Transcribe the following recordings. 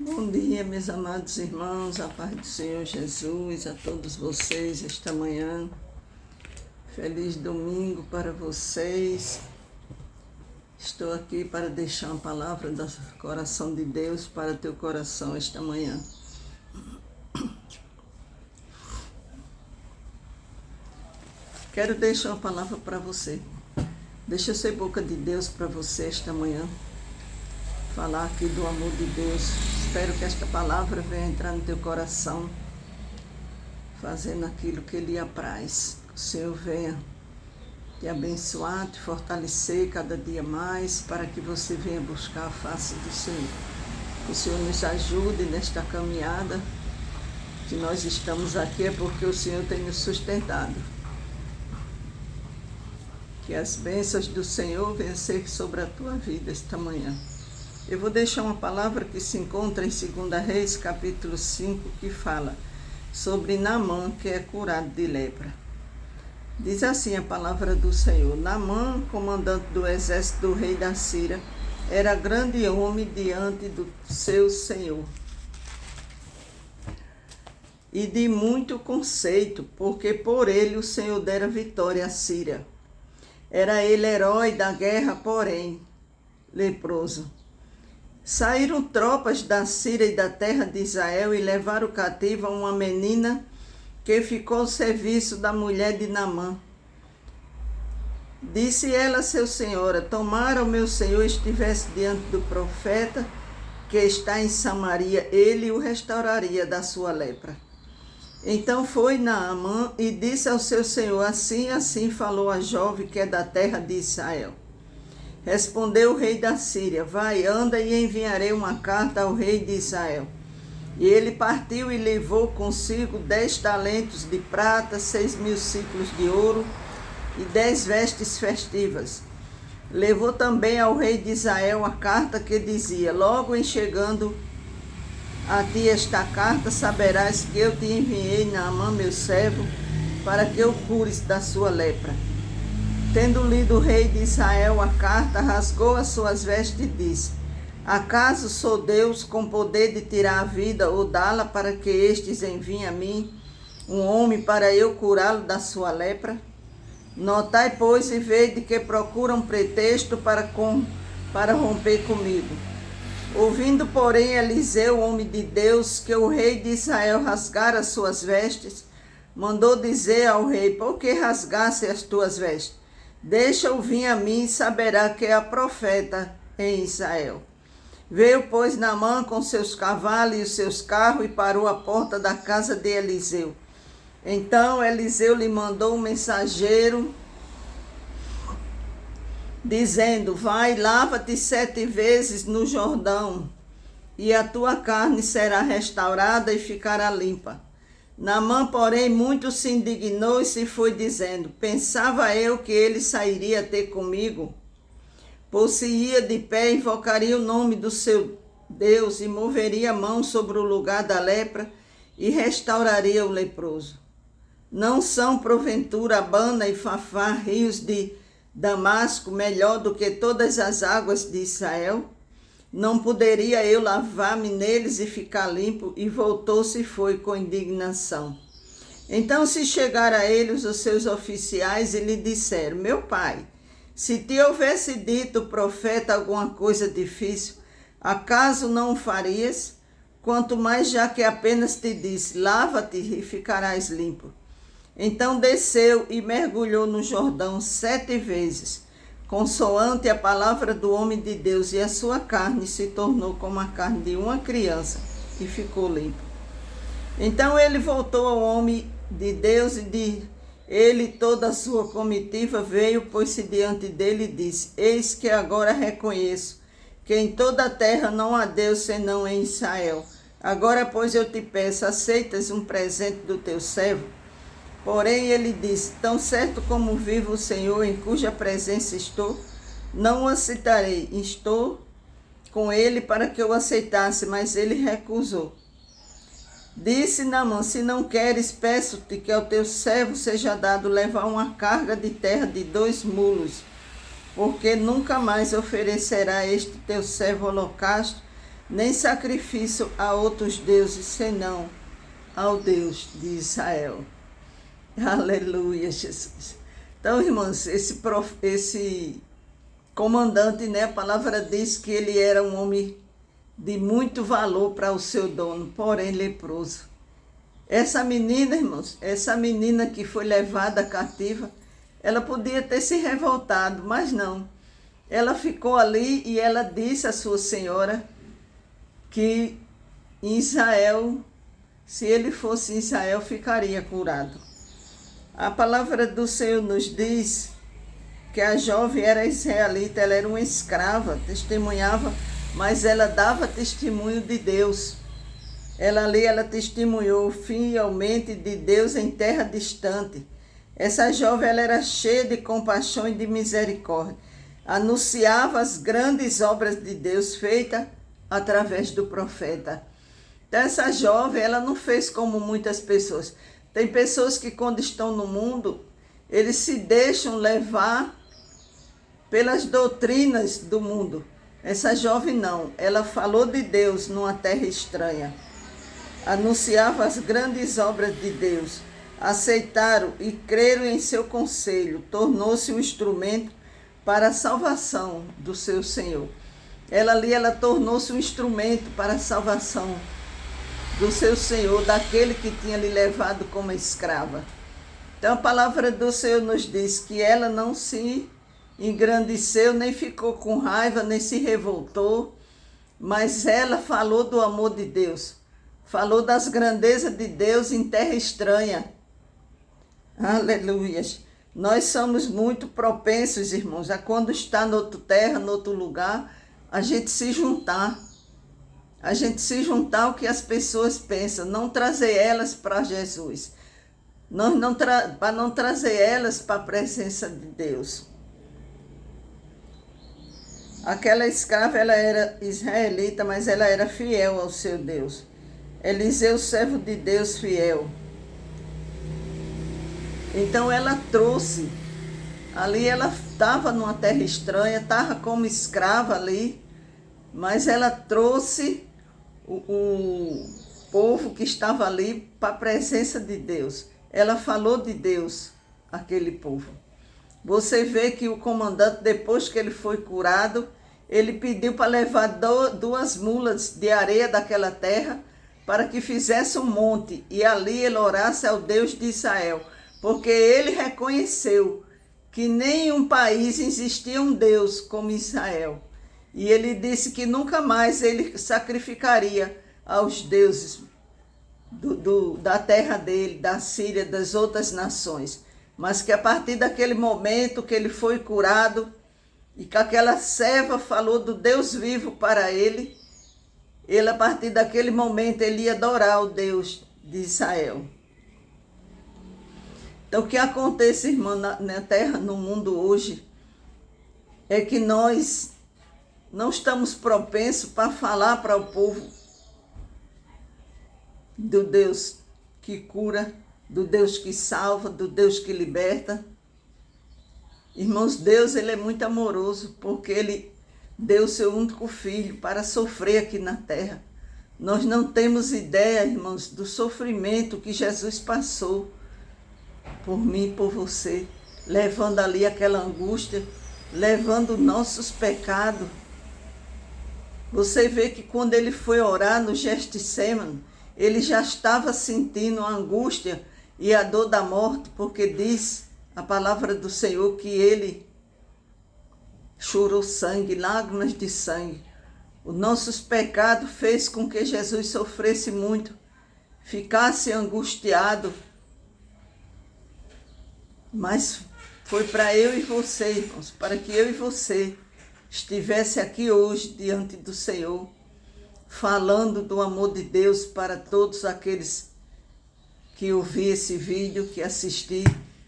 Bom dia, meus amados irmãos, a paz do Senhor Jesus, a todos vocês esta manhã. Feliz domingo para vocês. Estou aqui para deixar uma palavra do coração de Deus para teu coração esta manhã. Quero deixar uma palavra para você. Deixa eu ser boca de Deus para você esta manhã. Falar aqui do amor de Deus. Espero que esta palavra venha entrar no teu coração, fazendo aquilo que Ele apraz. Que o Senhor venha te abençoar, te fortalecer cada dia mais, para que você venha buscar a face do Senhor. Que o Senhor nos ajude nesta caminhada, que nós estamos aqui é porque o Senhor tem nos sustentado. Que as bênçãos do Senhor venham ser sobre a tua vida esta manhã. Eu vou deixar uma palavra que se encontra em 2 Reis, capítulo 5, que fala sobre Naamã, que é curado de lepra. Diz assim a palavra do Senhor: Naamã, comandante do exército do rei da Síria, era grande homem diante do seu senhor e de muito conceito, porque por ele o Senhor dera vitória à Síria. Era ele herói da guerra, porém leproso. Saíram tropas da Síria e da terra de Israel e levaram cativa uma menina que ficou ao serviço da mulher de Naamã. Disse ela a seu senhora: tomara o meu senhor estivesse diante do profeta que está em Samaria, ele o restauraria da sua lepra. Então foi Naamã e disse ao seu senhor: assim falou a jovem que é da terra de Israel. Respondeu o rei da Síria: vai, anda e enviarei uma carta ao rei de Israel. E ele partiu e levou consigo 10 talentos de prata, 6.000 ciclos de ouro e 10 vestes festivas. Levou também ao rei de Israel a carta que dizia: logo em chegando a ti esta carta, saberás que eu te enviei Naamã, meu servo, para que o cures da sua lepra. Tendo lido o rei de Israel a carta, rasgou as suas vestes e disse: acaso sou Deus com poder de tirar a vida ou dá-la, para que estes enviem a mim um homem para eu curá-lo da sua lepra? Notai, pois, e vede que procuram pretexto para romper comigo. Ouvindo, porém, Eliseu, homem de Deus, que o rei de Israel rasgara as suas vestes, mandou dizer ao rei: por que rasgasse as tuas vestes? Deixa-o vir a mim e saberá que é a profeta em Israel. Veio, pois, Naamã com seus cavalos e os seus carros e parou à porta da casa de Eliseu. Então Eliseu lhe mandou um mensageiro, dizendo: vai, lava-te 7 vezes no Jordão, e a tua carne será restaurada e ficará limpa. Naamã, porém, muito se indignou e se foi dizendo: pensava eu que ele sairia ter comigo? Pois se ia de pé, invocaria o nome do seu Deus e moveria a mão sobre o lugar da lepra e restauraria o leproso. Não são, porventura, Abana e Fafá, rios de Damasco, melhor do que todas as águas de Israel? Não poderia eu lavar-me neles e ficar limpo? E voltou-se e foi com indignação. Então se chegaram a ele os seus oficiais e lhe disseram: meu pai, se te houvesse dito o profeta alguma coisa difícil, acaso não o farias? Quanto mais já que apenas te disse: lava-te e ficarás limpo. Então desceu e mergulhou no Jordão 7 vezes, consoante a palavra do homem de Deus, e a sua carne se tornou como a carne de uma criança, e ficou limpo. Então ele voltou ao homem de Deus, e ele toda a sua comitiva veio, pôs-se diante dele e disse: eis que agora reconheço que em toda a terra não há Deus senão em Israel. Agora, pois, eu te peço, aceitas um presente do teu servo? Porém ele disse: tão certo como vive o Senhor, em cuja presença estou, não o aceitarei. Estou com ele para que eu aceitasse, mas ele recusou. Disse Naamã: se não queres, peço-te que ao teu servo seja dado levar uma carga de terra de 2 mulos, porque nunca mais oferecerá este teu servo holocausto, nem sacrifício a outros deuses, senão ao Deus de Israel. Aleluia, Jesus. Então, irmãos, esse comandante, né, a palavra diz que ele era um homem de muito valor para o seu dono, porém leproso. Essa menina, irmãos, essa menina que foi levada cativa, ela podia ter se revoltado, mas não. Ela ficou ali e ela disse à sua senhora que em Israel, se ele fosse em Israel, ficaria curado. A palavra do Senhor nos diz que a jovem era israelita, ela era uma escrava, testemunhava, mas ela dava testemunho de Deus. Ela testemunhou fielmente de Deus em terra distante. Essa jovem, ela era cheia de compaixão e de misericórdia. Anunciava as grandes obras de Deus feitas através do profeta. Então, essa jovem, ela não fez como muitas pessoas. Tem pessoas que, quando estão no mundo, eles se deixam levar pelas doutrinas do mundo. Essa jovem não, ela falou de Deus numa terra estranha. Anunciava as grandes obras de Deus. Aceitaram e creram em seu conselho. Tornou-se um instrumento para a salvação do seu Senhor. Ela tornou-se um instrumento para a salvação do seu Senhor, daquele que tinha lhe levado como escrava. Então a palavra do Senhor nos diz que ela não se engrandeceu, nem ficou com raiva, nem se revoltou, mas ela falou do amor de Deus, falou das grandezas de Deus em terra estranha. Aleluia. Nós somos muito propensos, irmãos, a quando está noutra terra, noutro lugar, a gente se juntar. A gente se juntar ao que as pessoas pensam, não trazer elas para Jesus. Para não trazer elas para a presença de Deus. Aquela escrava, ela era israelita, mas ela era fiel ao seu Deus. Eliseu, servo de Deus fiel. Então ela trouxe, ali ela estava numa terra estranha, estava como escrava ali, mas ela trouxe o povo que estava ali para a presença de Deus. Ela falou de Deus, aquele povo. Você vê que o comandante, depois que ele foi curado, ele pediu para levar 2 mulas de areia daquela terra para que fizesse um monte e ali ele orasse ao Deus de Israel, porque ele reconheceu que nenhum país existia um Deus como Israel. E ele disse que nunca mais ele sacrificaria aos deuses da terra dele, da Síria, das outras nações. Mas que a partir daquele momento que ele foi curado e que aquela serva falou do Deus vivo para ele, a partir daquele momento ele ia adorar o Deus de Israel. Então o que acontece, irmã, na terra, no mundo hoje, é que nós não estamos propensos para falar para o povo do Deus que cura, do Deus que salva, do Deus que liberta. Irmãos, Deus, ele é muito amoroso, porque ele deu seu único filho para sofrer aqui na terra. Nós não temos ideia, irmãos, do sofrimento que Jesus passou por mim e por você, levando ali aquela angústia, levando nossos pecados. Você vê que quando ele foi orar no Getsêmani, ele já estava sentindo a angústia e a dor da morte, porque diz a palavra do Senhor que ele chorou sangue, lágrimas de sangue. Os nossos pecados fez com que Jesus sofresse muito, ficasse angustiado, mas foi para eu e você, irmãos, para que eu e você estivesse aqui hoje diante do Senhor, falando do amor de Deus para todos aqueles que ouviram esse vídeo, que assisti,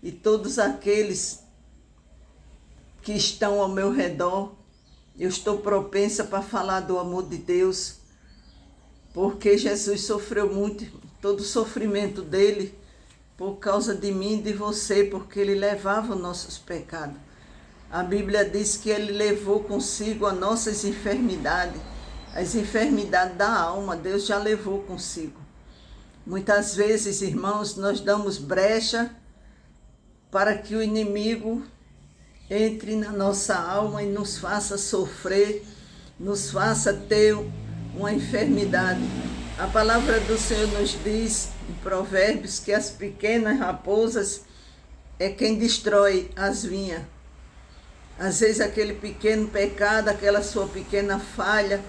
e todos aqueles que estão ao meu redor. Eu estou propensa para falar do amor de Deus, porque Jesus sofreu muito, todo o sofrimento dele, por causa de mim e de você, porque ele levava os nossos pecados. A Bíblia diz que ele levou consigo as nossas enfermidades. As enfermidades da alma, Deus já levou consigo. Muitas vezes, irmãos, nós damos brecha para que o inimigo entre na nossa alma e nos faça sofrer, nos faça ter uma enfermidade. A palavra do Senhor nos diz em Provérbios que as pequenas raposas é quem destrói as vinhas. Às vezes aquele pequeno pecado, aquela sua pequena falha,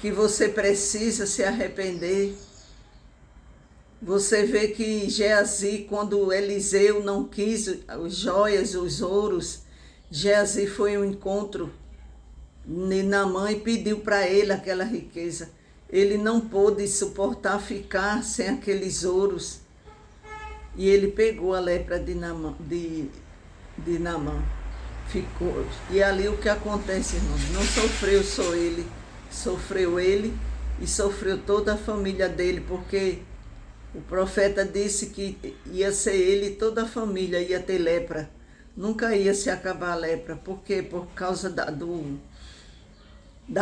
que você precisa se arrepender. Você vê que Geazi, quando Eliseu não quis as joias, os ouros, Geazi foi ao encontro de Naamã e pediu para ele aquela riqueza. Ele não pôde suportar ficar sem aqueles ouros. E ele pegou a lepra de Naamã. Ficou. E ali o que acontece, irmão? Não sofreu só ele, sofreu ele e sofreu toda a família dele, porque o profeta disse que ia ser ele e toda a família ia ter lepra. Nunca ia se acabar a lepra. Por quê? Por causa da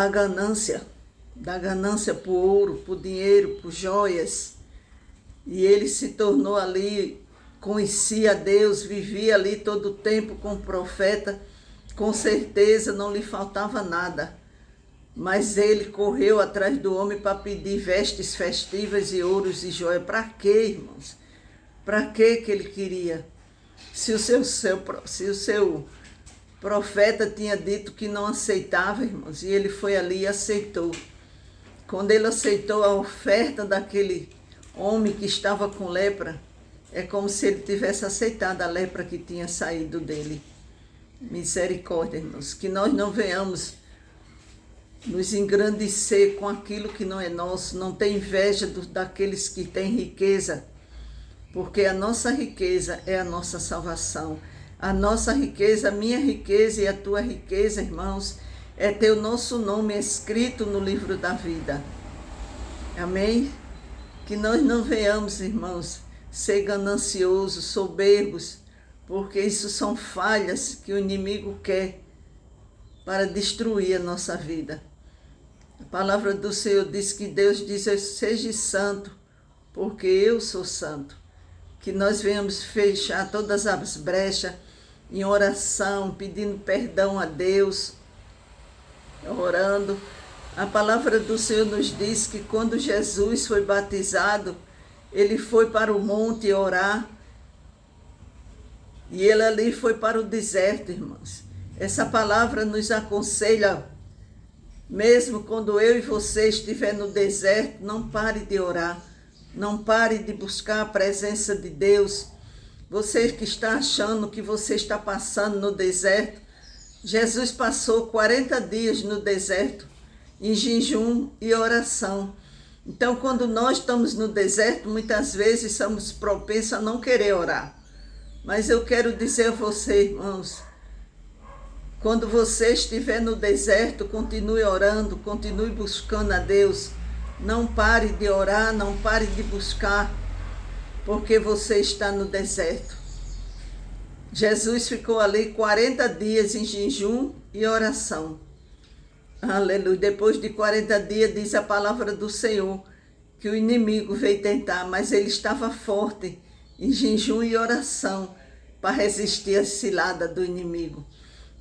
ganância. Da ganância por ouro, por dinheiro, por joias. E ele se tornou ali, conhecia Deus, vivia ali todo o tempo com o profeta. Com certeza não lhe faltava nada. Mas ele correu atrás do homem para pedir vestes festivas e ouros e joias. Para quê, irmãos? Para quê que ele queria? Se o seu profeta tinha dito que não aceitava, irmãos, e ele foi ali e aceitou. Quando ele aceitou a oferta daquele homem que estava com lepra, é como se ele tivesse aceitado a lepra que tinha saído dele. Misericórdia, irmãos, que nós não venhamos nos engrandecer com aquilo que não é nosso, não ter inveja daqueles que têm riqueza, porque a nossa riqueza é a nossa salvação. A nossa riqueza, a minha riqueza e a tua riqueza, irmãos, é ter o nosso nome escrito no livro da vida. Amém? Que nós não venhamos, irmãos, ser gananciosos, soberbos, porque isso são falhas que o inimigo quer para destruir a nossa vida. A palavra do Senhor diz que Deus diz: seja santo, porque eu sou santo. Que nós venhamos fechar todas as brechas em oração, pedindo perdão a Deus, orando. A palavra do Senhor nos diz que quando Jesus foi batizado, ele foi para o monte orar, e ele ali foi para o deserto, irmãos. Essa palavra nos aconselha, mesmo quando eu e você estiver no deserto, não pare de orar, não pare de buscar a presença de Deus. Você que está achando que você está passando no deserto, Jesus passou 40 dias no deserto, em jejum e oração. Então, quando nós estamos no deserto, muitas vezes somos propensos a não querer orar. Mas eu quero dizer a você, irmãos, quando você estiver no deserto, continue orando, continue buscando a Deus. Não pare de orar, não pare de buscar, porque você está no deserto. Jesus ficou ali 40 dias em jejum e oração. Aleluia. Depois de 40 dias, diz a palavra do Senhor, que o inimigo veio tentar, mas ele estava forte em jejum e oração para resistir à cilada do inimigo.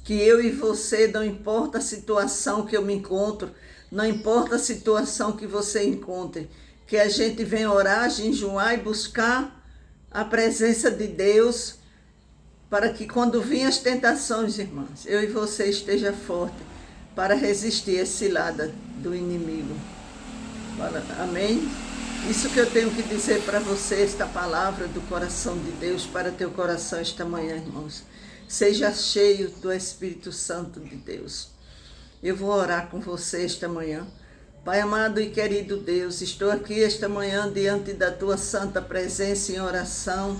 Que eu e você, não importa a situação que eu me encontro, não importa a situação que você encontre, que a gente venha orar, jejuar e buscar a presença de Deus, para que quando vinham as tentações, irmãos, eu e você esteja forte para resistir à cilada do inimigo. Amém? Isso que eu tenho que dizer para você, esta palavra do coração de Deus para teu coração esta manhã, irmãos. Seja cheio do Espírito Santo de Deus. Eu vou orar com você esta manhã. Pai amado e querido Deus, estou aqui esta manhã diante da tua santa presença em oração,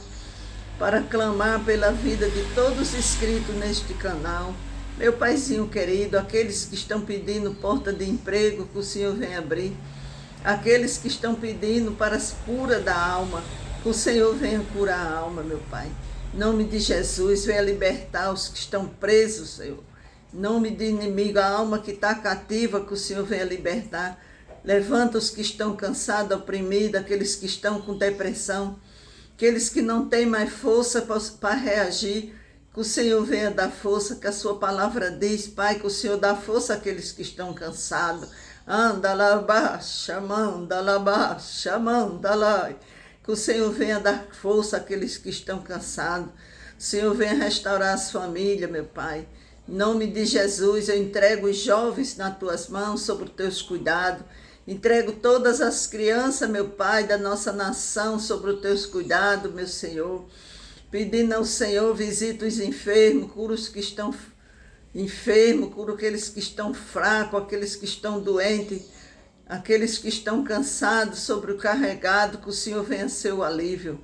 para clamar pela vida de todos inscritos neste canal. Meu Paizinho querido, aqueles que estão pedindo porta de emprego, que o Senhor venha abrir. Aqueles que estão pedindo para as curas da alma, que o Senhor venha curar a alma, meu Pai. Em nome de Jesus, venha libertar os que estão presos, Senhor. Em nome de inimigo, a alma que está cativa, que o Senhor venha libertar. Levanta os que estão cansados, oprimidos, aqueles que estão com depressão, aqueles que não têm mais força para reagir. Que o Senhor venha dar força, que a sua palavra diz, Pai, que o Senhor dá força àqueles que estão cansados. Anda lá baixa, manda lá baixa, manda lá. Que o Senhor venha dar força àqueles que estão cansados. O Senhor venha restaurar as famílias, meu Pai. Em nome de Jesus, eu entrego os jovens nas tuas mãos, sob os teus cuidados. Entrego todas as crianças, meu Pai, da nossa nação, sobre os teus cuidados, meu Senhor. Pedindo ao Senhor, visita os enfermos, cura os que estão enfermos, cura aqueles que estão fracos, aqueles que estão doentes, aqueles que estão cansados, sobrecarregados, que o Senhor venha ser o alívio.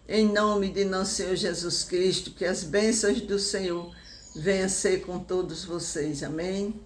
Em nome de nosso Senhor Jesus Cristo, que as bênçãos do Senhor venham ser com todos vocês. Amém?